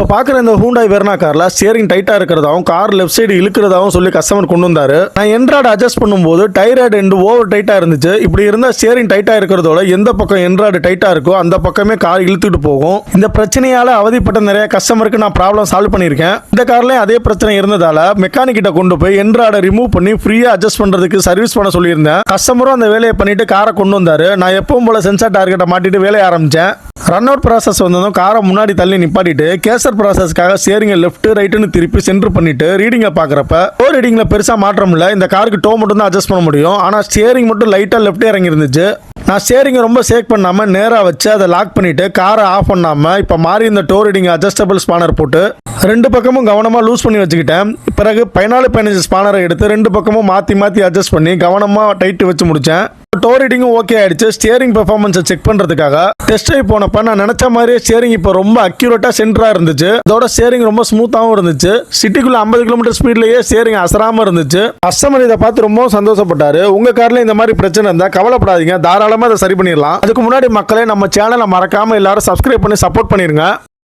இப்போ பார்க்குற இந்த ஹூண்டாய் வெர்னா காரில் ஸ்டியரிங் டைட்டாக இருக்கிறதாவும் கார் லெஃப்ட் சைடு இழுக்கிறதாவும் சொல்லி கஸ்டமர் கொண்டு வந்தாரு. நான் என்ட்ராய்டு அட்ஜஸ்ட் பண்ணும்போது டைராய்டு எண்டு ஓவர் டைட்டாக இருந்துச்சு. இப்படி இருந்தால் ஸ்டியரிங் டைட்டாக இருக்கிறதோட எந்த பக்கம் என்ட்ராய்டு டைட்டாக இருக்கோ அந்த பக்கமே கார் இழுத்துட்டு போகும். இந்த பிரச்சனையால் அவதிப்பட்ட நிறைய கஸ்டமருக்கு நான் ப்ராப்ளம் சால்வ் பண்ணியிருக்கேன். இந்த கார்லேயும் அதே பிரச்சனை இருந்ததால மெக்கானிக் கிட்ட கொண்டு போய் என்ட்ராய்டை ரிமூவ் பண்ணி ஃப்ரீயாக அட்ஜஸ்ட் பண்ணுறதுக்கு சர்வீஸ் பண்ண சொல்லியிருந்தேன். கஸ்டமரும் அந்த வேலையை பண்ணிட்டு காரை கொண்டு வந்தாரு. நான் எப்பவும் போல சென்சார் டார்கெட்டை மாட்டிட்டு வேலையை ஆரம்பித்தேன். ரன் அவுட் ப்ராசஸ் வந்ததும் காரை முன்னாடி தள்ளி நிப்பாட்டிட்டு கேசர் ப்ராசஸ்க்காக ஸ்டியரிங்கை லெஃப்ட் ரைட்டுன்னு திருப்பி சென்டர் பண்ணிட்டு ரீடிங்கை பார்க்குறப்ப டோ ரீடிங்கில் பெருசாக மாற்றம் இல்லை. இந்த காருக்கு டோ மட்டும் தான் அட்ஜஸ்ட் பண்ண முடியும். ஆனால் ஸ்டியரிங் மட்டும் லைட்டாக லெஃப்ட் இறங்கி இருந்துச்சு. நான் ஸ்டியரிங்கை ரொம்ப ஷேக் பண்ணாமல் நேராக வச்சு அதை லாக் பண்ணிட்டு காரை ஆஃப் பண்ணாமல் இப்போ மாறி இந்த டோ ரீடிங் அட்ஜஸ்டபிள் ஸ்பானர் போட்டு ரெண்டு பக்கமும் கவனமாக லூஸ் பண்ணி வச்சுக்கிட்டேன். பிறகு 14-15 ஸ்பானரை எடுத்து ரெண்டு பக்கமும் மாற்றி மாற்றி அட்ஜஸ்ட் பண்ணி கவனமாக டைட்டு வச்சு முடித்தேன். டோ ரீடிங்கும் ஓகே ஆயிடுச்சு. ஸ்டியரிங் பெர்ஃபார்மன்ஸை செக் பண்ணுறதுக்காக டெஸ்ட் ட்ரைவ் போனப்போ நான் நினச்ச மாதிரியே ஸ்டியரிங் இப்போ ரொம்ப அக்யூரேட்டாக சென்டராக இருந்துச்சு. அதோட ஸ்டியரிங் ரொம்ப ஸ்மூத்தாகவும் இருந்துச்சு. சிட்டிக்குள்ள 50 கிலோமீட்டர் ஸ்பீட்லேயே ஸ்டியரிங் அசராமல் இருந்துச்சு. கஸ்டமர் இதை பார்த்து ரொம்ப சந்தோஷப்பட்டாரு. உங்கள் காரில் இந்த மாதிரி பிரச்சனை இருந்தால் கவலைப்படாதீங்க, தாராளமாக அதை சரி பண்ணிடலாம். அதுக்கு முன்னாடி மக்களே நம்ம சேனலை மறக்காமல் எல்லாரும் சப்ஸ்கிரைப் பண்ணி சப்போர்ட் பண்ணிருங்க.